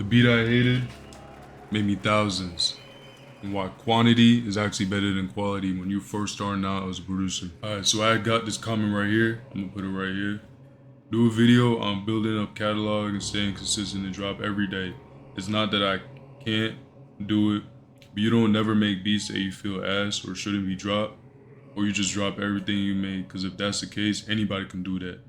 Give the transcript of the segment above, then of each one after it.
beat I hated made me thousands. And why quantity is actually better than quality when you first starting out as a producer. Alright, so I got this comment right here. I'm gonna put it right here. Do a video on building up catalog and staying consistent and drop every day. It's not that I can't do it, but you don't never make beats that you feel ass or shouldn't be dropped, or you just drop everything you make, because if that's the case, anybody can do that.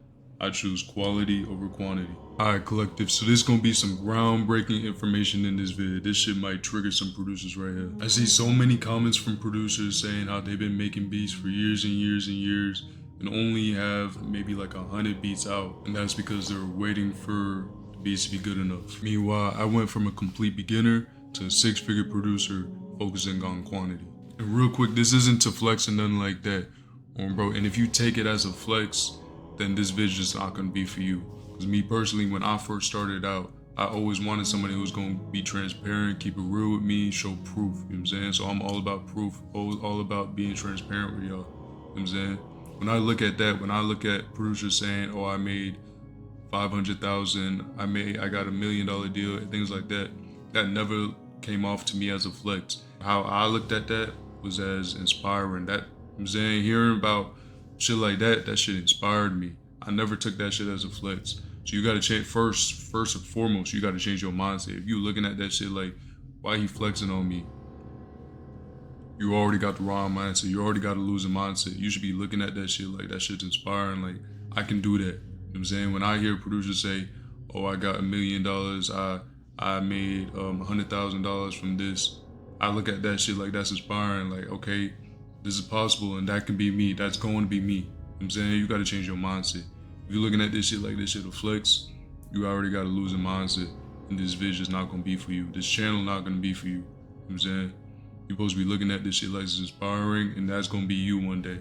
I choose quality over quantity. Alright, collective, so there's gonna be some groundbreaking information in this video. This shit might trigger some producers right here. I see so many comments from producers saying how they've been making beats for years and years and years and only have maybe like 100 beats out, and that's because they're waiting for the beats to be good enough. Meanwhile, I went from a complete beginner to a 6-figure producer focusing on quantity. And real quick, this isn't to flex or nothing like that, bro. And if you take it as a flex, then this video is not gonna be for you. Because me personally, when I first started out, I always wanted somebody who's gonna be transparent, keep it real with me, show proof, you know what I'm saying? So I'm all about proof, all about being transparent with y'all, you know what I'm saying? When I look at that, when I look at producers saying, oh, I made 500,000, I got $1 million deal, and things like that, that never came off to me as a flex. How I looked at that was as inspiring. That, you know what I'm saying, hearing about shit like that, that shit inspired me. I never took that shit as a flex. So you gotta change, first and foremost, you gotta change your mindset. If you looking at that shit like, why he flexing on me? You already got the wrong mindset. You already got a losing mindset. You should be looking at that shit like, that shit's inspiring. Like, I can do that. You know what I'm saying? When I hear producers say, oh, I got $1 million, I made $100,000 from this, I look at that shit like that's inspiring. Like, okay, this is possible and that can be me. That's going to be me. You know what I'm saying? You got to change your mindset. If you're looking at this shit like this shit a flex, you already got a losing mindset. And this vision is not going to be for you. This channel not going to be for you. You know what I'm saying? You're supposed to be looking at this shit like it's inspiring, and that's gonna be you one day.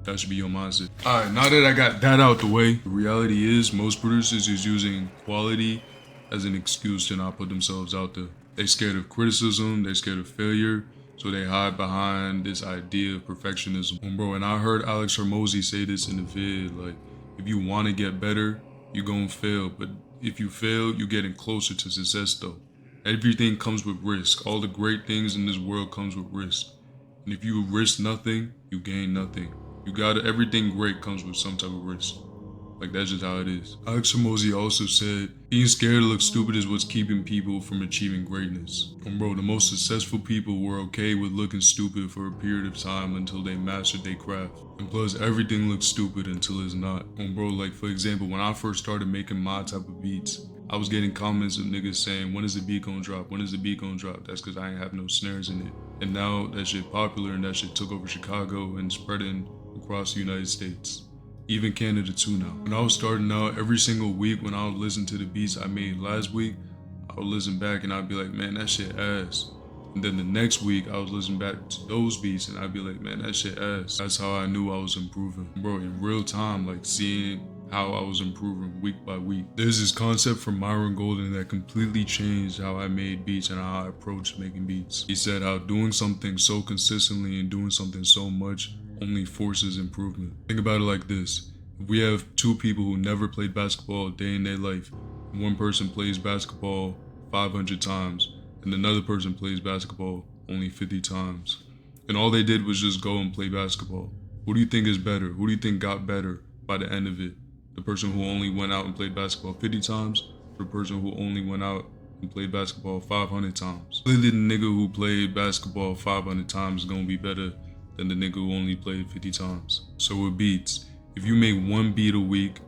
That should be your mindset. All right, now that I got that out the way, the reality is most producers is using quality as an excuse to not put themselves out there. They scared of criticism, they scared of failure, so they hide behind this idea of perfectionism. And bro, and I heard Alex Hormozy say this in the vid, like, if you want to get better, you're gonna fail, but if you fail, you're getting closer to success though. Everything comes with risk. All the great things in this world comes with risk. And if you risk nothing, you gain nothing. Everything great comes with some type of risk. Like, that's just how it is. Alex Hormozy also said, being scared to look stupid is what's keeping people from achieving greatness. And bro, the most successful people were okay with looking stupid for a period of time until they mastered their craft. And plus, everything looks stupid until it's not. And bro, like for example, when I first started making my type of beats, I was getting comments of niggas saying, when is the beat gonna drop? When is the beat gonna drop? That's because I ain't have no snares in it. And now that shit popular and that shit took over Chicago and spreading across the United States. Even Canada too now. When I was starting out, every single week when I would listen to the beats I made last week, I would listen back and I'd be like, man, that shit ass. And then the next week, I was listening back to those beats and I'd be like, man, that shit ass. That's how I knew I was improving. Bro, in real time, like seeing how I was improving week by week. There's this concept from Myron Golden that completely changed how I made beats and how I approached making beats. He said how doing something so consistently and doing something so much only forces improvement. Think about it like this. If we have two people who never played basketball a day in their life, one person plays basketball 500 times and another person plays basketball only 50 times, and all they did was just go and play basketball, who do you think is better? Who do you think got better by the end of it? The person who only went out and played basketball 50 times, or the person who only went out and played basketball 500 times? Clearly the nigga who played basketball 500 times is gonna be better than the nigga who only played 50 times. So with beats, if you make one beat a week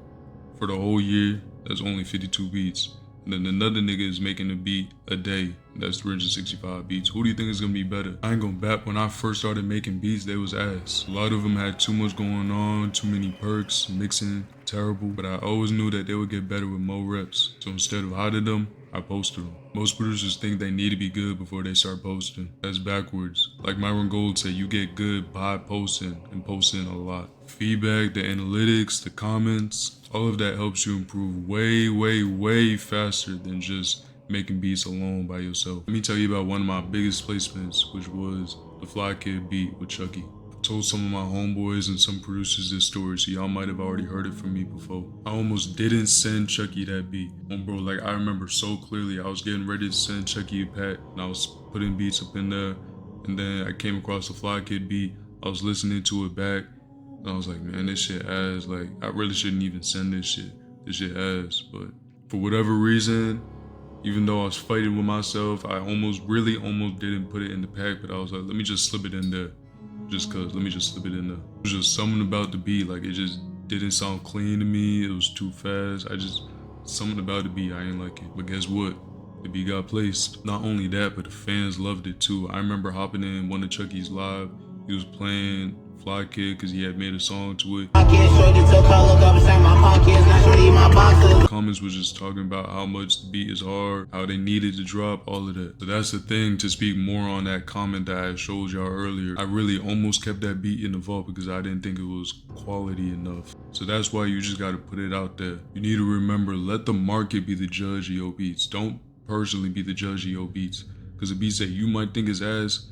for the whole year, that's only 52 beats. And then another nigga is making a beat a day, that's 365 beats. Who do you think is gonna be better? I ain't gonna bat, when I first started making beats, they was ass. A lot of them had too much going on, too many perks, mixing, terrible. But I always knew that they would get better with more reps. So instead of hiding them, I posted them. Most producers think they need to be good before they start posting. That's backwards. Like Myron Gold said, you get good by posting, and posting a lot. Feedback, the analytics, the comments, all of that helps you improve way, way, way faster than just making beats alone by yourself. Let me tell you about one of my biggest placements, which was the Fly Kid beat with Chucky. Told some of my homeboys and some producers this story, so y'all might have already heard it from me before. I almost didn't send Chucky that beat. Bro, like I remember so clearly, I was getting ready to send Chucky a pack, and I was putting beats up in there, and then I came across the Fly Kid beat. I was listening to it back, and I was like, man, this shit ass. Like, I really shouldn't even send this shit. This shit ass. But for whatever reason, even though I was fighting with myself, I almost didn't put it in the pack, but I was like, let me just slip it in there. Let me just slip it in there. It was just something about the beat, like it just didn't sound clean to me. It was too fast. Something about the beat, I ain't like it. But guess what? The beat got placed. Not only that, but the fans loved it too. I remember hopping in one of Chucky's live. He was playing Fly Kid because he had made a song to it. The comments was just talking about how much the beat is hard, how they needed to drop, all of that. So that's the thing, to speak more on that comment that I showed y'all earlier. I really almost kept that beat in the vault because I didn't think it was quality enough. So that's why you just gotta put it out there. You need to remember, let the market be the judge of your beats. Don't personally be the judge of your beats. Because the beats that you might think is ass,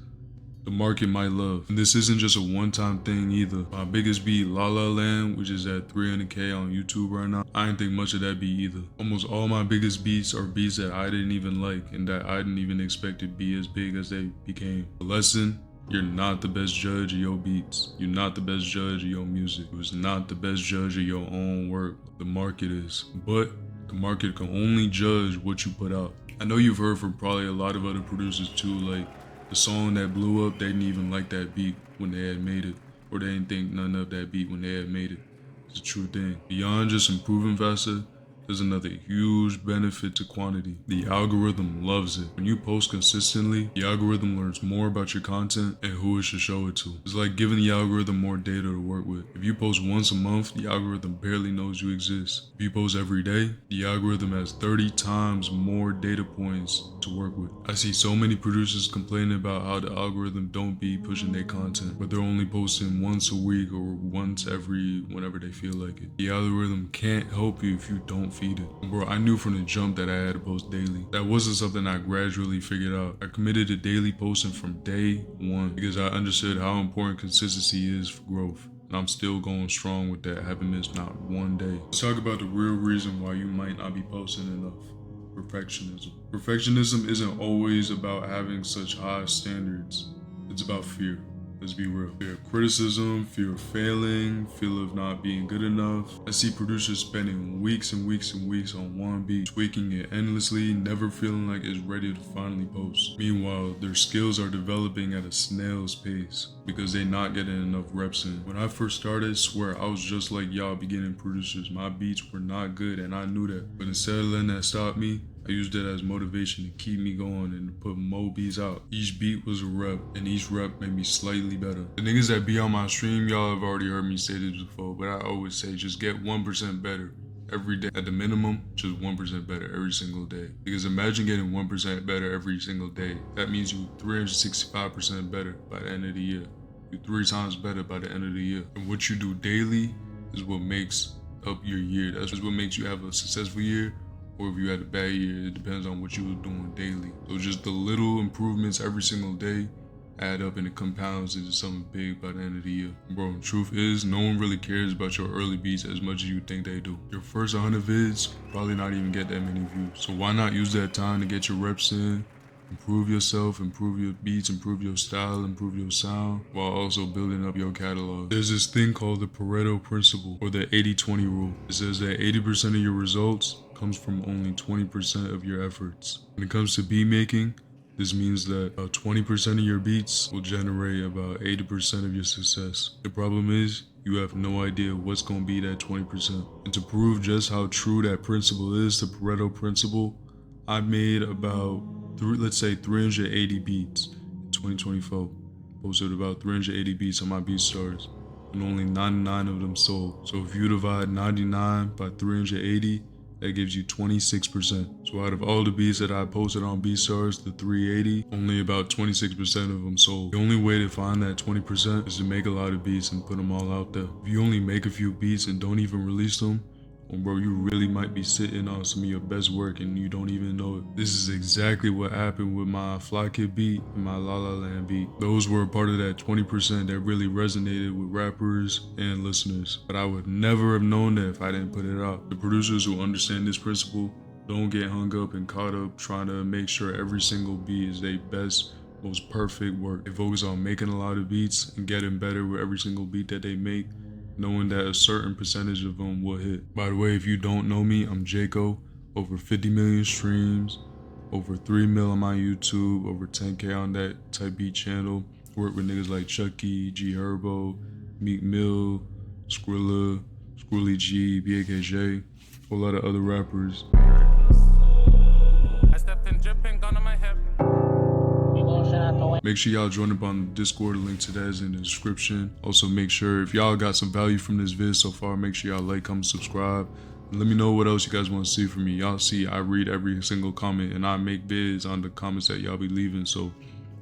the market might love. And this isn't just a one-time thing either. My biggest beat, La La Land, which is at 300K on YouTube right now, I didn't think much of that beat either. Almost all my biggest beats are beats that I didn't even like and that I didn't even expect to be as big as they became. The lesson: you're not the best judge of your beats. You're not the best judge of your music. It was not the best judge of your own work. The market is. But the market can only judge what you put out. I know you've heard from probably a lot of other producers too, like the song that blew up, they didn't even like that beat when they had made it, or they didn't think none of that beat when they had made it. It's a true thing. Beyond just improving faster, there's another huge benefit to quantity. The algorithm loves it. When you post consistently, the algorithm learns more about your content and who it should show it to. It's like giving the algorithm more data to work with. If you post once a month, the algorithm barely knows you exist. If you post every day, the algorithm has 30 times more data points to work with. I see so many producers complaining about how the algorithm don't be pushing their content, but they're only posting once a week or once whenever they feel like it. The algorithm can't help you if you don't feed it. Bro, I knew from the jump that I had to post daily. That wasn't something I gradually figured out. I committed to daily posting from day one because I understood how important consistency is for growth. And I'm still going strong with that. I haven't missed not one day. Let's talk about the real reason why you might not be posting enough. Perfectionism. Perfectionism isn't always about having such high standards. It's about fear. Let's be real. Fear of criticism, fear of failing, fear of not being good enough. I see producers spending weeks and weeks and weeks on one beat, tweaking it endlessly, never feeling like it's ready to finally post. Meanwhile, their skills are developing at a snail's pace because they're not getting enough reps in. When I first started, swear I was just like y'all beginning producers. My beats were not good and I knew that. But instead of letting that stop me, I used it as motivation to keep me going and to put more beats out. Each beat was a rep, and each rep made me slightly better. The niggas that be on my stream, y'all have already heard me say this before, but I always say just get 1% better every day. At the minimum, just 1% better every single day. Because imagine getting 1% better every single day. That means you 365% better by the end of the year. You're 3 times better by the end of the year. And what you do daily is what makes up your year. That's what makes you have a successful year. Or if you had a bad year, it depends on what you were doing daily. So just the little improvements every single day add up and it compounds into something big by the end of the year. Bro, the truth is, no one really cares about your early beats as much as you think they do. Your first 100 vids probably not even get that many views. So why not use that time to get your reps in, improve yourself, improve your beats, improve your style, improve your sound, while also building up your catalog. There's this thing called the Pareto principle, or the 80-20 rule. It says that 80% of your results comes from only 20% of your efforts. When it comes to beat making, this means that about 20% of your beats will generate about 80% of your success. The problem is, you have no idea what's going to be that 20%. And to prove just how true that principle is, the Pareto principle, I made about, let's say 380 beats in 2024. Posted about 380 beats on my BeatStars, and only 99 of them sold. So if you divide 99 by 380, that gives you 26%. So out of all the beats that I posted on BeatStars, the 380, only about 26% of them sold. The only way to find that 20% is to make a lot of beats and put them all out there. If you only make a few beats and don't even release them, bro, you really might be sitting on some of your best work and you don't even know it. This is exactly what happened with my Fly Kid beat and my La La Land beat. Those were a part of that 20% that really resonated with rappers and listeners. But I would never have known that if I didn't put it out. The producers who understand this principle don't get hung up and caught up trying to make sure every single beat is their best, most perfect work. They focus on making a lot of beats and getting better with every single beat that they make, knowing that a certain percentage of them will hit. By the way, if you don't know me, I'm Jayco. Over 50 million streams, over 3 mil on my YouTube, over 10K on that type beat channel. Work with niggas like Chucky, G Herbo, Meek Mill, Skrilla, Skrully G, BAKJ, a whole lot of other rappers. I stepped in dripping, gun on my hip. Make sure y'all join up on the Discord. Link to that is in the description. Also, make sure if y'all got some value from this vid so far, make sure y'all like, comment, subscribe. And let me know what else you guys want to see from me. Y'all see, I read every single comment and I make vids on the comments that y'all be leaving. So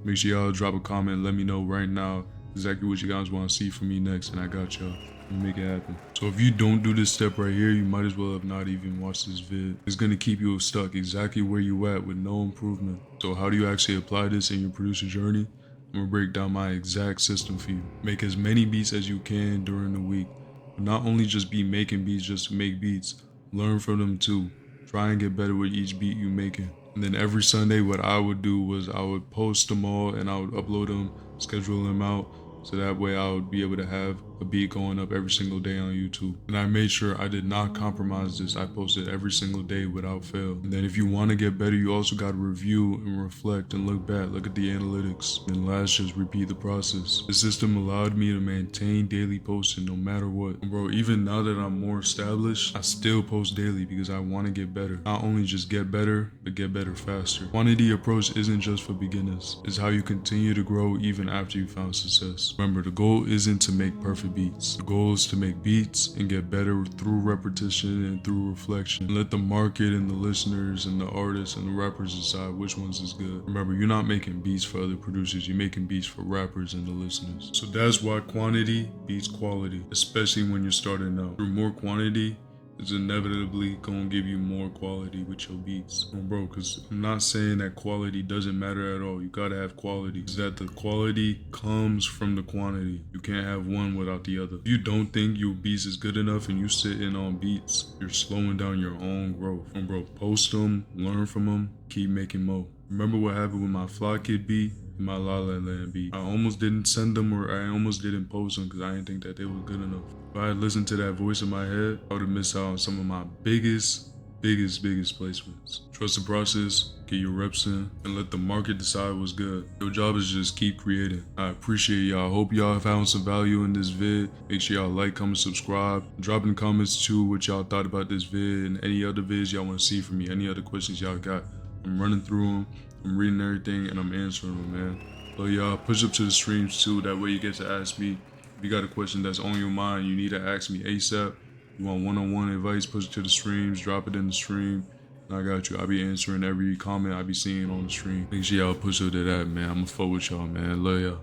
make sure y'all drop a comment. Let me know right now exactly what you guys want to see from me next, and I got y'all. Make it happen. So if you don't do this step right here, you might as well have not even watched this vid. It's gonna keep you stuck exactly where you at with no improvement. So how do you actually apply this in your producer journey? I'm gonna break down my exact system for you. Make as many beats as you can during the week. But not only just be making beats just to make beats, learn from them too. Try and get better with each beat you making. And then every Sunday, what I would do was I would post them all and I would upload them, schedule them out, so that way I would be able to have a beat going up every single day on YouTube. And I made sure I did not compromise this. I posted every single day without fail. And then if you want to get better, you also got to review and reflect and look back, look at the analytics. And last, just repeat the process. The system allowed me to maintain daily posting no matter what. And bro, even now that I'm more established, I still post daily because I want to get better. Not only just get better, but get better faster. Quantity approach isn't just for beginners. It's how you continue to grow even after you found success. Remember, the goal isn't to make perfect beats. The goal is to make beats and get better through repetition and through reflection. And let the market and the listeners and the artists and the rappers decide which ones is good. Remember, you're not making beats for other producers, you're making beats for rappers and the listeners. So that's why quantity beats quality, especially when you're starting out. Through more quantity, is inevitably gonna give you more quality with your beats. Bro, because I'm not saying that quality doesn't matter at all. You gotta have quality. It's that the quality comes from the quantity. You can't have one without the other. If you don't think your beats is good enough and you sit in on beats, you're slowing down your own growth. Bro, post them, learn from them, keep making more. Remember what happened with my Fly Kid beat and my La La Land beat? I almost didn't send them, or I almost didn't post them because I didn't think that they were good enough. If I had listened to that voice in my head, I would have missed out on some of my biggest placements. Trust the process, get your reps in, and let the market decide what's good. Your job is just keep creating. I appreciate y'all. Hope y'all have found some value in this vid. Make sure y'all like, comment, subscribe. Drop in comments too what y'all thought about this vid and any other vids y'all want to see from me. Any other questions y'all got. I'm running through them, I'm reading everything, and I'm answering them, man. So y'all push up to the streams too. That way you get to ask me. If you got a question that's on your mind, you need to ask me ASAP. You want one-on-one advice, push it to the streams, drop it in the stream, and I got you. I'll be answering every comment I be seeing on the stream. Make sure y'all push up to that, man. I'ma fuck with y'all, man. Love y'all.